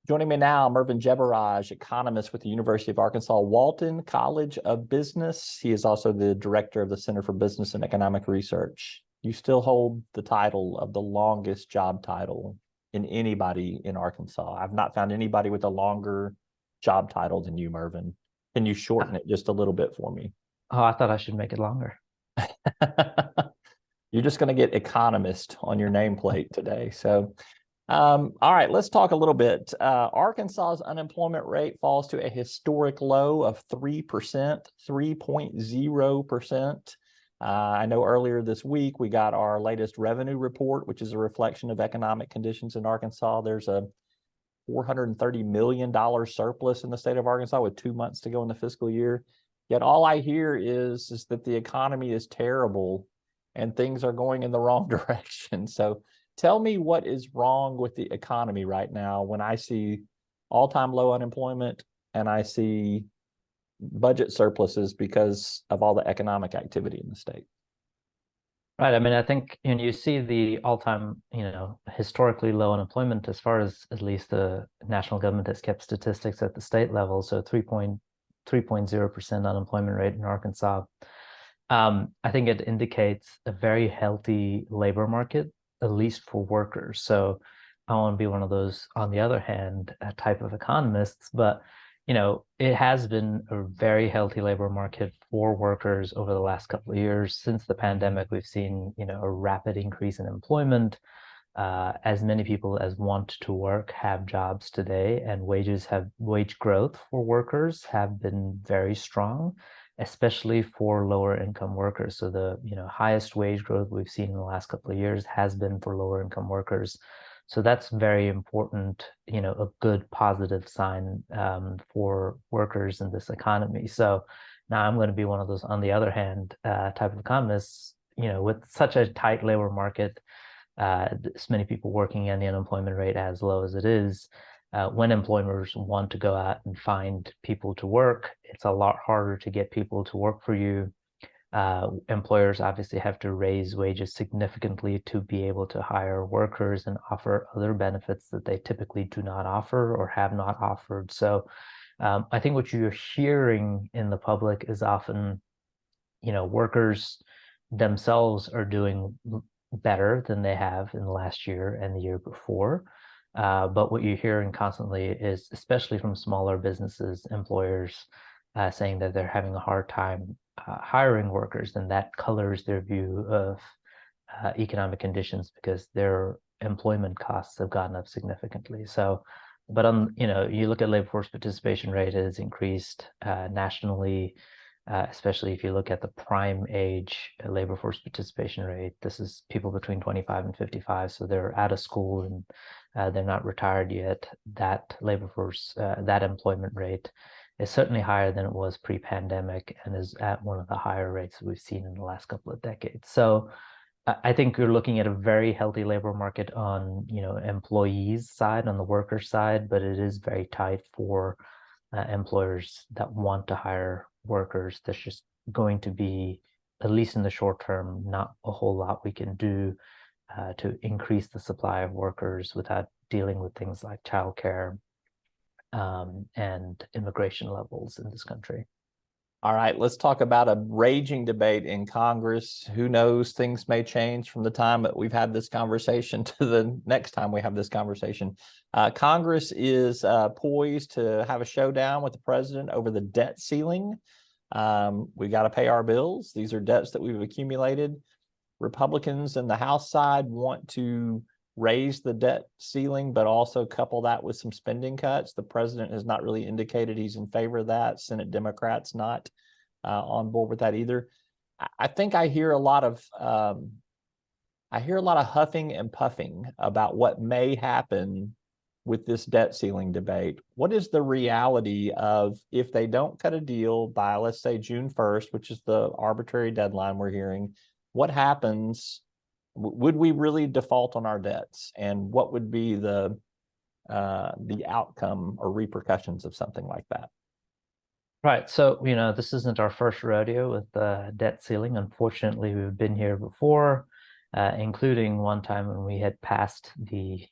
Joining me now, Mervin Jebaraj, economist with the University of Arkansas Walton College of Business. He is also the director of the Center for Business and Economic Research. You still hold the title of the longest job title in anybody in Arkansas. I've not found anybody with a longer job title than you, Mervin. Can you shorten it just a little bit for me? Oh, I thought I should make it longer. You're just going to get economist on your nameplate today. All right, let's talk a little bit. Arkansas's unemployment rate falls to a historic low of 3%, 3.0%. I know earlier this week we got our latest revenue report, which is a reflection of economic conditions in Arkansas. There's a $430 million surplus in the state of Arkansas with 2 months to go in the fiscal year. Yet all I hear is that the economy is terrible and things are going in the wrong direction. So tell me what is wrong with the economy right now when I see all-time low unemployment and I see budget surpluses because of all the economic activity in the state. Right. I mean, I think you see the all-time, historically low unemployment as far as at least the national government has kept statistics at the state level. So 3.0% unemployment rate in Arkansas. I think it indicates a very healthy labor market, at least for workers. So I want to be one of those, on the other hand, type of economists, but it has been a very healthy labor market for workers over the last couple of years. Since the pandemic, we've seen, a rapid increase in employment. As many people as want to work have jobs today, and wage growth for workers have been very strong, especially for lower income workers. So the highest wage growth we've seen in the last couple of years has been for lower income workers. So that's very important, a good positive sign for workers in this economy. So now I'm going to be one of those, on the other hand, type of economists, with such a tight labor market, this many people working, and the unemployment rate as low as it is. When employers want to go out and find people to work, it's a lot harder to get people to work for you. Employers obviously have to raise wages significantly to be able to hire workers and offer other benefits that they typically do not offer or have not offered. So I think what you're hearing in the public is often, workers themselves are doing better than they have in the last year and the year before. But what you're hearing constantly is, especially from smaller businesses, employers saying that they're having a hard time hiring workers, and that colors their view of economic conditions because their employment costs have gone up significantly. So, but you look at labor force participation rate, it has increased nationally, especially if you look at the prime age labor force participation rate. This is people between 25 and 55, so they're out of school and they're not retired yet. That labor force, that employment rate is certainly higher than it was pre-pandemic and is at one of the higher rates that we've seen in the last couple of decades. So I think you're looking at a very healthy labor market on, employees' side, on the worker side, but it is very tight for employers that want to hire workers. There's just going to be, at least in the short term, not a whole lot we can do to increase the supply of workers without dealing with things like childcare and immigration levels in this country. All right, let's talk about a raging debate in Congress. Who knows, things may change from the time that we've had this conversation to the next time we have this conversation. Congress is poised to have a showdown with the president over the debt ceiling. We got to pay our bills. These are debts that we've accumulated. Republicans in the House side want to raise the debt ceiling, but also couple that with some spending cuts. The president has not really indicated he's in favor of that. Senate Democrats not on board with that either. I think I hear a lot of huffing and puffing about what may happen with this debt ceiling debate. What is the reality of, if they don't cut a deal by, let's say, June 1st, which is the arbitrary deadline we're hearing, what happens? Would we really default on our debts, and what would be the outcome or repercussions of something like that? Right. So, this isn't our first rodeo with the debt ceiling. Unfortunately, we've been here before, including one time when we had passed the,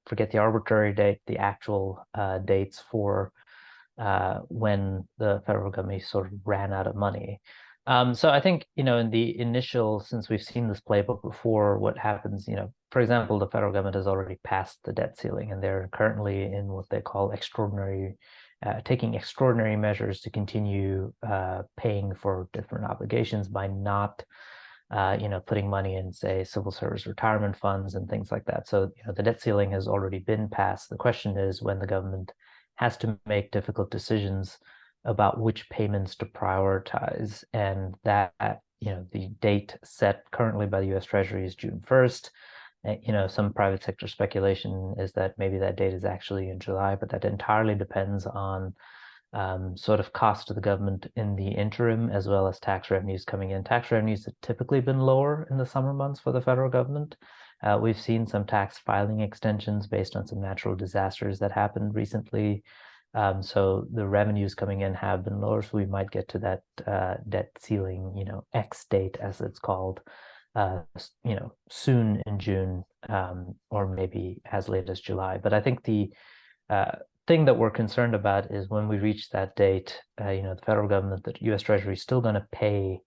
forget the arbitrary date, the actual dates for when the federal government sort of ran out of money. So I think, in the initial, since we've seen this playbook before, what happens, for example, the federal government has already passed the debt ceiling, and they're currently in what they call taking extraordinary measures to continue paying for different obligations by not putting money in, say, civil service retirement funds and things like that. So, the debt ceiling has already been passed. The question is when the government has to make difficult decisions about which payments to prioritize. And that, the date set currently by the US Treasury is June 1st. Some private sector speculation is that maybe that date is actually in July, but that entirely depends on sort of cost to the government in the interim, as well as tax revenues coming in. Tax revenues have typically been lower in the summer months for the federal government. We've seen some tax filing extensions based on some natural disasters that happened recently. So the revenues coming in have been lower, so we might get to that debt ceiling, X date, as it's called, soon in June, or maybe as late as July. But I think the thing that we're concerned about is when we reach that date, the federal government, the US Treasury is still going to pay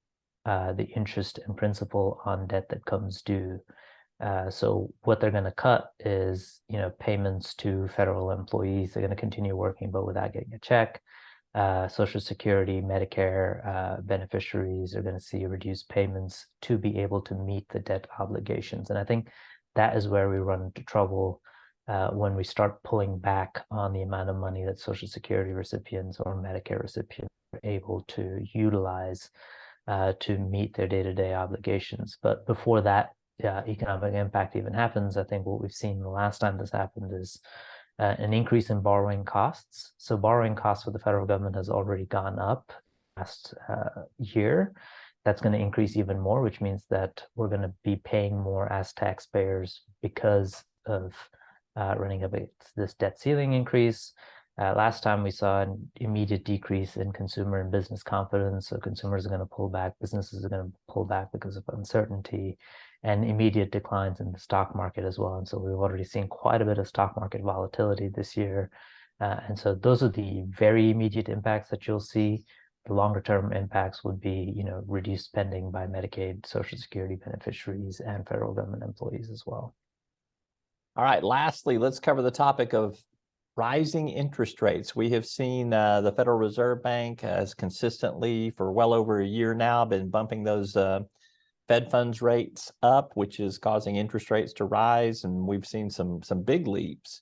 the interest and principal on debt that comes due. So what they're going to cut is, payments to federal employees. They're going to continue working, but without getting a check. Social Security, Medicare beneficiaries are going to see reduced payments to be able to meet the debt obligations. And I think that is where we run into trouble when we start pulling back on the amount of money that Social Security recipients or Medicare recipients are able to utilize to meet their day-to-day obligations. But before that economic impact even happens, I think what we've seen the last time this happened is an increase in borrowing costs. So borrowing costs for the federal government has already gone up last year. That's going to increase even more, which means that we're going to be paying more as taxpayers because of running up this debt ceiling increase. Last time we saw an immediate decrease in consumer and business confidence. So consumers are going to pull back, businesses are going to pull back because of uncertainty, and immediate declines in the stock market as well. And so we've already seen quite a bit of stock market volatility this year. And so those are the very immediate impacts that you'll see. The longer term impacts would be, reduced spending by Medicaid, Social Security beneficiaries, and federal government employees as well. All right, lastly, let's cover the topic of rising interest rates. We have seen the Federal Reserve Bank has consistently, for well over a year now, been bumping those Fed funds rates up, which is causing interest rates to rise, and we've seen some big leaps.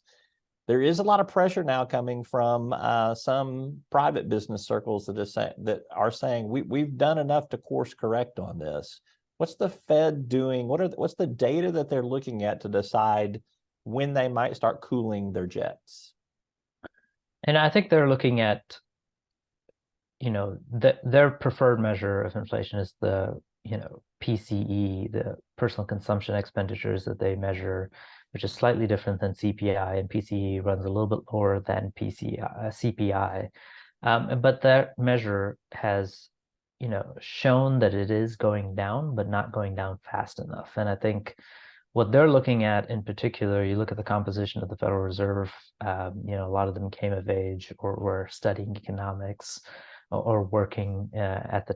There is a lot of pressure now coming from some private business circles that are saying we've done enough to course correct on this. What's the Fed doing? What's the data that they're looking at to decide when they might start cooling their jets? And I think they're looking at, their preferred measure of inflation is the PCE, the personal consumption expenditures that they measure, which is slightly different than CPI, and PCE runs a little bit lower than CPI. But that measure has, shown that it is going down, but not going down fast enough. And I think what they're looking at in particular, you look at the composition of the Federal Reserve, a lot of them came of age or were studying economics or working at the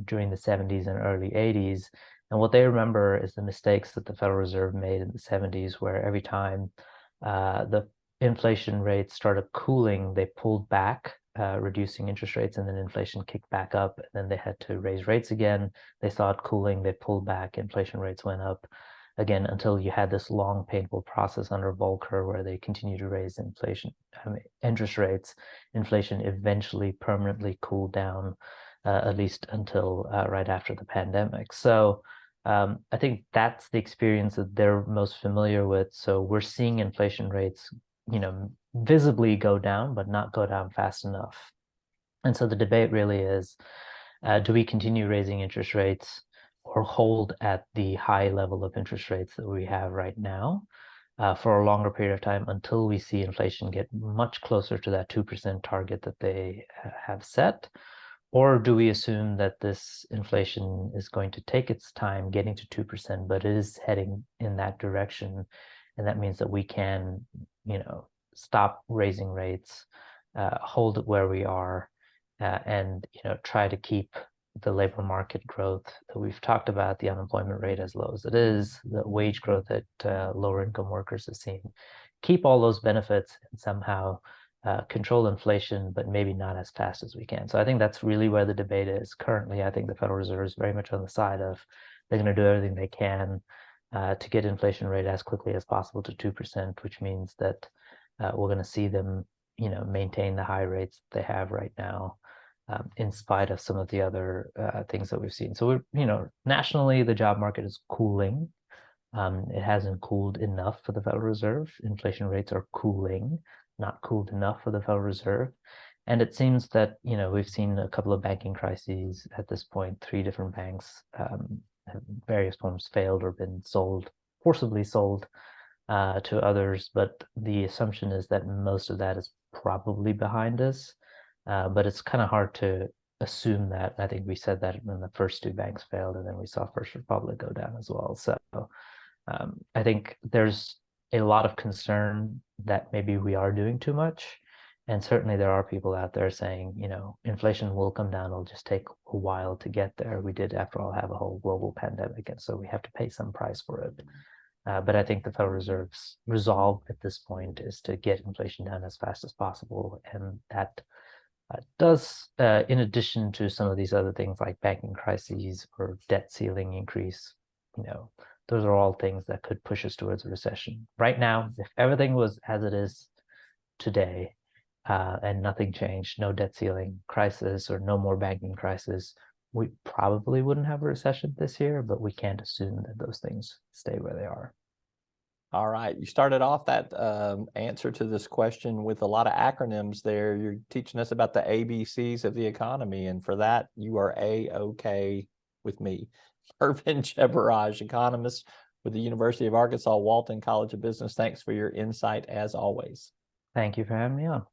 during the 70s and early 80s. And what they remember is the mistakes that the Federal Reserve made in the 70s, where every time the inflation rates started cooling, they pulled back, reducing interest rates, and then inflation kicked back up. And then they had to raise rates again. They saw it cooling, they pulled back, inflation rates went up again, until you had this long, painful process under Volcker where they continue to raise interest rates. Inflation eventually permanently cooled down, at least until right after the pandemic. So I think that's the experience that they're most familiar with. So we're seeing inflation rates, visibly go down, but not go down fast enough. And so the debate really is, do we continue raising interest rates or hold at the high level of interest rates that we have right now for a longer period of time until we see inflation get much closer to that 2% target that they have set? Or do we assume that this inflation is going to take its time getting to 2%, but it is heading in that direction? And that means that we can, stop raising rates, hold it where we are, and try to keep the labor market growth that we've talked about, the unemployment rate as low as it is, the wage growth that lower income workers have seen, keep all those benefits and somehow control inflation, but maybe not as fast as we can. So I think that's really where the debate is currently. I think the Federal Reserve is very much on the side of they're going to do everything they can to get inflation rate as quickly as possible to 2%, which means that we're going to see them, maintain the high rates they have right now, in spite of some of the other things that we've seen. So we're, nationally, the job market is cooling. It hasn't cooled enough for the Federal Reserve. Inflation rates are cooling, not cooled enough for the Federal Reserve. And it seems that, we've seen a couple of banking crises at this point. 3 different banks have various forms failed or been sold, forcibly sold to others. But the assumption is that most of that is probably behind us. But it's kind of hard to assume that. I think we said that when the first 2 banks failed, and then we saw First Republic go down as well. So I think there's a lot of concern that maybe we are doing too much. And certainly there are people out there saying, inflation will come down. It'll just take a while to get there. We did, after all, have a whole global pandemic, and so we have to pay some price for it. But I think the Federal Reserve's resolve at this point is to get inflation down as fast as possible. And that does, in addition to some of these other things like banking crises or debt ceiling increase, those are all things that could push us towards a recession. Right now, if everything was as it is today, and nothing changed, no debt ceiling crisis or no more banking crisis, we probably wouldn't have a recession this year, but we can't assume that those things stay where they are. All right. You started off that answer to this question with a lot of acronyms there. You're teaching us about the ABCs of the economy, and for that, you are A-OK with me. Mervin Jebaraj, economist with the University of Arkansas Walton College of Business. Thanks for your insight as always. Thank you for having me on.